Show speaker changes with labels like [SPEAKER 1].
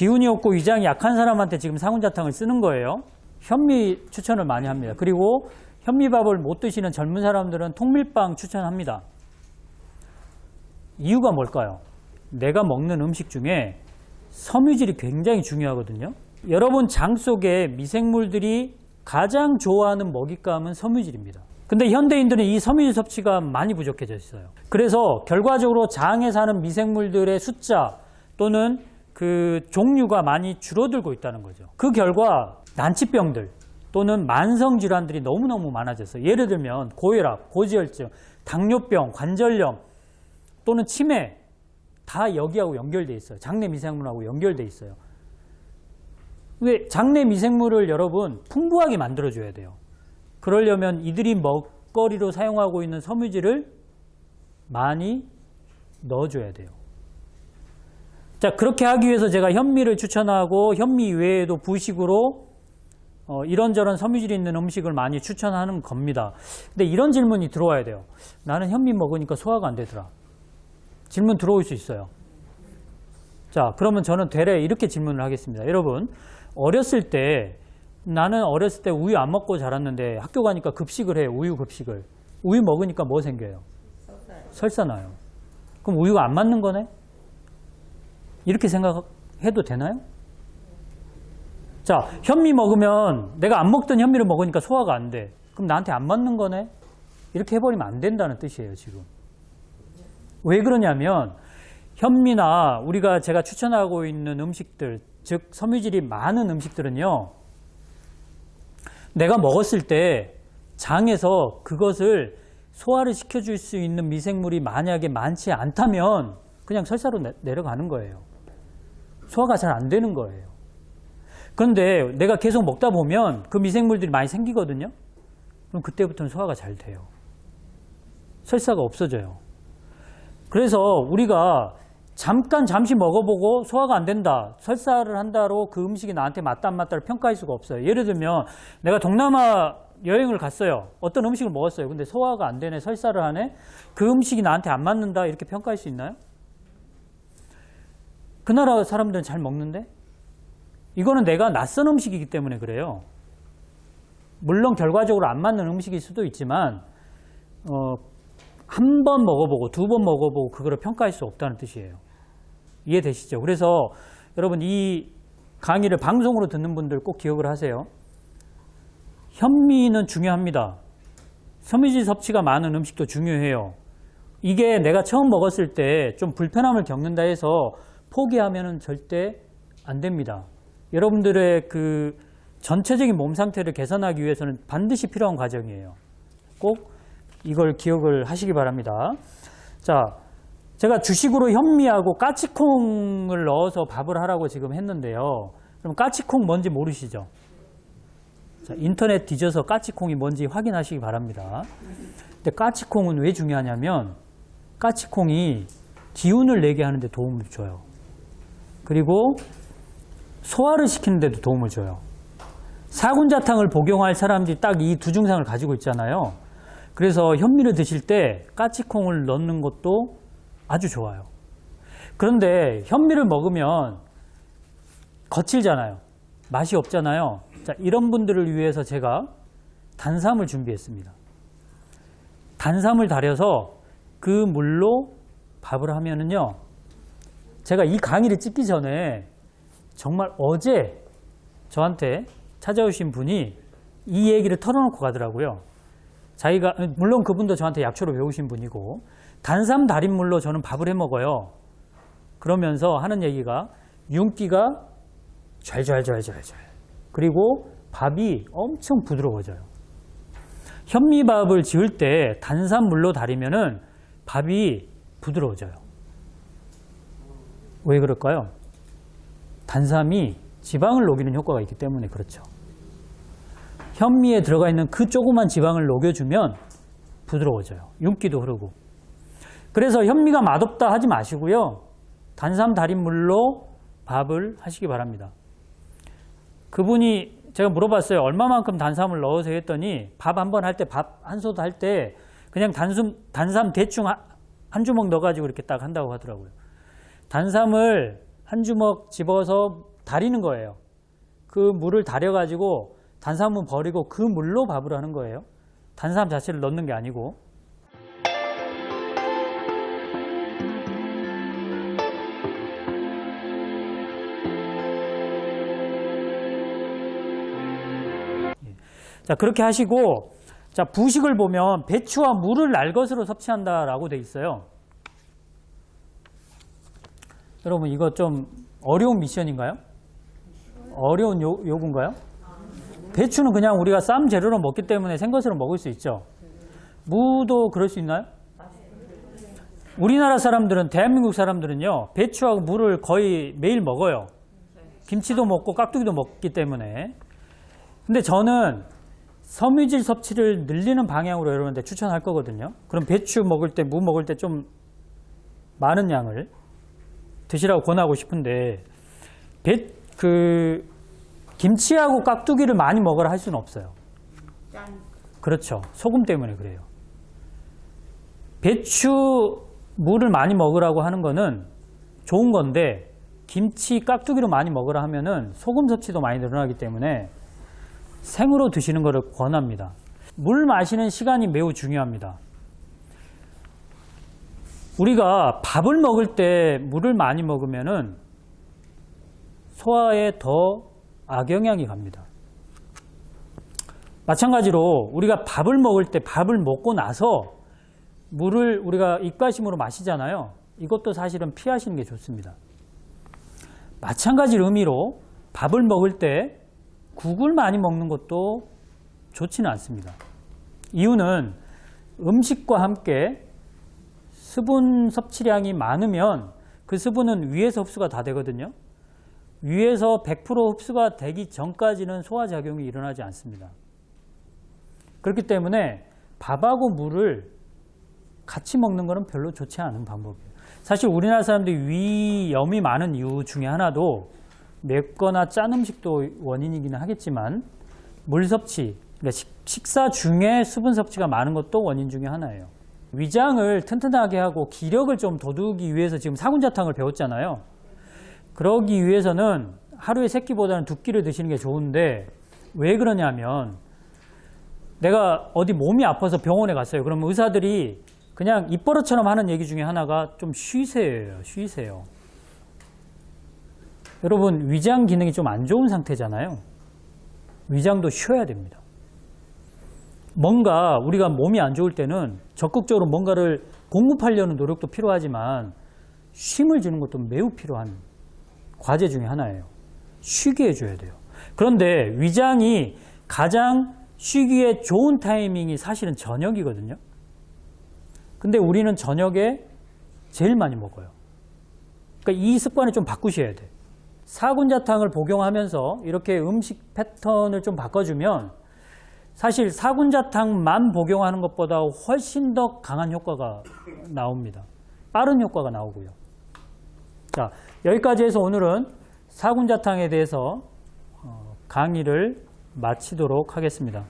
[SPEAKER 1] 기운이 없고 위장이 약한 사람한테 지금 상훈자탕을 쓰는 거예요. 현미 추천을 많이 합니다. 그리고 현미밥을 못 드시는 젊은 사람들은 통밀빵 추천합니다. 이유가 뭘까요? 내가 먹는 음식 중에 섬유질이 굉장히 중요하거든요. 여러분 장 속에 미생물들이 가장 좋아하는 먹잇감은 섬유질입니다. 근데 현대인들은 이 섬유질 섭취가 많이 부족해져 있어요. 그래서 결과적으로 장에 사는 미생물들의 숫자 또는 그 종류가 많이 줄어들고 있다는 거죠. 그 결과 난치병들 또는 만성질환들이 너무너무 많아졌어요. 예를 들면 고혈압, 고지혈증, 당뇨병, 관절염 또는 치매 다 여기하고 연결돼 있어요. 장내 미생물하고 연결돼 있어요. 왜 장내 미생물을 여러분 풍부하게 만들어줘야 돼요. 그러려면 이들이 먹거리로 사용하고 있는 섬유질을 많이 넣어줘야 돼요. 자, 그렇게 하기 위해서 제가 현미를 추천하고 현미 외에도 부식으로 이런저런 섬유질이 있는 음식을 많이 추천하는 겁니다. 근데 이런 질문이 들어와야 돼요. 나는 현미 먹으니까 소화가 안 되더라. 질문 들어올 수 있어요. 자, 그러면 저는 되레 이렇게 질문을 하겠습니다. 여러분, 어렸을 때 나는 어렸을 때 우유 안 먹고 자랐는데 학교 가니까 급식을 해요. 우유 급식을. 우유 먹으니까 뭐 생겨요? 설사 나요. 그럼 우유가 안 맞는 거네? 이렇게 생각해도 되나요? 자, 현미 먹으면 내가 안 먹던 현미를 먹으니까 소화가 안 돼. 그럼 나한테 안 맞는 거네? 이렇게 해버리면 안 된다는 뜻이에요, 지금. 왜 그러냐면 현미나 제가 추천하고 있는 음식들, 즉 섬유질이 많은 음식들은요, 내가 먹었을 때 장에서 그것을 소화를 시켜줄 수 있는 미생물이 만약에 많지 않다면 그냥 설사로 내려가는 거예요. 소화가 잘 안 되는 거예요. 그런데 내가 계속 먹다 보면 그 미생물들이 많이 생기거든요. 그럼 그때부터는 소화가 잘 돼요. 설사가 없어져요. 그래서 우리가 잠시 먹어보고 소화가 안 된다, 설사를 한다로 그 음식이 나한테 맞다 안 맞다를 평가할 수가 없어요. 예를 들면 내가 동남아 여행을 갔어요. 어떤 음식을 먹었어요. 근데 소화가 안 되네, 설사를 하네. 그 음식이 나한테 안 맞는다 이렇게 평가할 수 있나요? 그 나라 사람들은 잘 먹는데? 이거는 내가 낯선 음식이기 때문에 그래요. 물론 결과적으로 안 맞는 음식일 수도 있지만 한 번 먹어보고 두 번 먹어보고 그거를 평가할 수 없다는 뜻이에요. 이해되시죠? 그래서 여러분 이 강의를 방송으로 듣는 분들 꼭 기억을 하세요. 현미는 중요합니다. 섬유질 섭취가 많은 음식도 중요해요. 이게 내가 처음 먹었을 때 좀 불편함을 겪는다 해서 포기하면은 절대 안 됩니다. 여러분들의 그 전체적인 몸 상태를 개선하기 위해서는 반드시 필요한 과정이에요. 꼭 이걸 기억을 하시기 바랍니다. 자, 제가 주식으로 현미하고 까치콩을 넣어서 밥을 하라고 지금 했는데요. 그럼 까치콩 뭔지 모르시죠? 자, 인터넷 뒤져서 까치콩이 뭔지 확인하시기 바랍니다. 근데 까치콩은 왜 중요하냐면 까치콩이 기운을 내게 하는 데 도움을 줘요. 그리고 소화를 시키는 데도 도움을 줘요. 사군자탕을 복용할 사람들이 딱 이 두 증상을 가지고 있잖아요. 그래서 현미를 드실 때 까치콩을 넣는 것도 아주 좋아요. 그런데 현미를 먹으면 거칠잖아요. 맛이 없잖아요. 자, 이런 분들을 위해서 제가 단삼을 준비했습니다. 단삼을 달여서 그 물로 밥을 하면은요, 제가 이 강의를 찍기 전에 정말 어제 저한테 찾아오신 분이 이 얘기를 털어놓고 가더라고요. 자기가, 물론 그분도 저한테 약초를 배우신 분이고, 단삼 달인물로 저는 밥을 해 먹어요. 그러면서 하는 얘기가 윤기가 좔좔좔좔, 그리고 밥이 엄청 부드러워져요. 현미밥을 지을 때 단삼물로 달이면은 밥이 부드러워져요. 왜 그럴까요? 단삼이 지방을 녹이는 효과가 있기 때문에 그렇죠. 현미에 들어가 있는 그 조그만 지방을 녹여주면 부드러워져요. 윤기도 흐르고. 그래서 현미가 맛없다 하지 마시고요. 단삼 달인물로 밥을 하시기 바랍니다. 그분이 제가 물어봤어요. 얼마만큼 단삼을 넣으세요 했더니 밥 한 번 할 때, 밥 한 솥 할 때 그냥 단삼 대충 한 주먹 넣어가지고 이렇게 딱 한다고 하더라고요. 단삼을 한 주먹 집어서 다리는 거예요. 그 물을 달여가지고 탄수화물 버리고 그 물로 밥을 하는 거예요. 탄수화물 자체를 넣는 게 아니고. 자, 그렇게 하시고, 자, 부식을 보면 배추와 물을 날 것으로 섭취한다라고 돼 있어요. 여러분, 이거 좀 어려운 미션인가요? 어려운 요구인가요? 배추는 그냥 우리가 쌈 재료로 먹기 때문에 생것으로 먹을 수 있죠. 무도 그럴 수 있나요? 우리나라 사람들은, 대한민국 사람들은요, 배추하고 무를 거의 매일 먹어요. 김치도 먹고 깍두기도 먹기 때문에. 근데 저는 섬유질 섭취를 늘리는 방향으로 여러분한테 추천할 거거든요. 그럼 배추 먹을 때, 무 먹을 때 좀 많은 양을 드시라고 권하고 싶은데, 김치하고 깍두기를 많이 먹으라 할 수는 없어요. 그렇죠. 소금 때문에 그래요. 배추, 무를 많이 먹으라고 하는 거는 좋은 건데, 김치, 깍두기로 많이 먹으라 하면은 소금 섭취도 많이 늘어나기 때문에 생으로 드시는 것을 권합니다. 물 마시는 시간이 매우 중요합니다. 우리가 밥을 먹을 때 물을 많이 먹으면은 소화에 더 악영향이 갑니다. 마찬가지로 우리가 밥을 먹을 때 밥을 먹고 나서 물을 우리가 입가심으로 마시잖아요. 이것도 사실은 피하시는 게 좋습니다. 마찬가지 의미로 밥을 먹을 때 국을 많이 먹는 것도 좋지는 않습니다. 이유는 음식과 함께 수분 섭취량이 많으면 그 수분은 위에서 흡수가 다 되거든요. 위에서 100% 흡수가 되기 전까지는 소화작용이 일어나지 않습니다. 그렇기 때문에 밥하고 물을 같이 먹는 것은 별로 좋지 않은 방법이에요. 사실 우리나라 사람들이 위염이 많은 이유 중에 하나도 맵거나 짠 음식도 원인이기는 하겠지만 물 섭취, 그러니까 식사 중에 수분 섭취가 많은 것도 원인 중에 하나예요. 위장을 튼튼하게 하고 기력을 좀 돋우기 위해서 지금 4군자탕을 배웠잖아요. 그러기 위해서는 하루에 3끼보다는 2끼를 드시는 게 좋은데 왜 그러냐면 내가 어디 몸이 아파서 병원에 갔어요. 그러면 의사들이 그냥 입버릇처럼 하는 얘기 중에 하나가 좀 쉬세요. 쉬세요. 여러분 위장 기능이 좀 안 좋은 상태잖아요. 위장도 쉬어야 됩니다. 뭔가 우리가 몸이 안 좋을 때는 적극적으로 뭔가를 공급하려는 노력도 필요하지만 쉼을 주는 것도 매우 필요한 과제 중에 하나예요. 쉬게 해줘야 돼요. 그런데 위장이 가장 쉬기에 좋은 타이밍이 사실은 저녁이거든요. 근데 우리는 저녁에 제일 많이 먹어요. 그러니까 이 습관을 좀 바꾸셔야 돼요. 4군자탕을 복용하면서 이렇게 음식 패턴을 좀 바꿔주면 사실 4군자탕만 복용하는 것보다 훨씬 더 강한 효과가 나옵니다. 빠른 효과가 나오고요. 자, 여기까지 해서 오늘은 4군자탕에 대해서 강의를 마치도록 하겠습니다.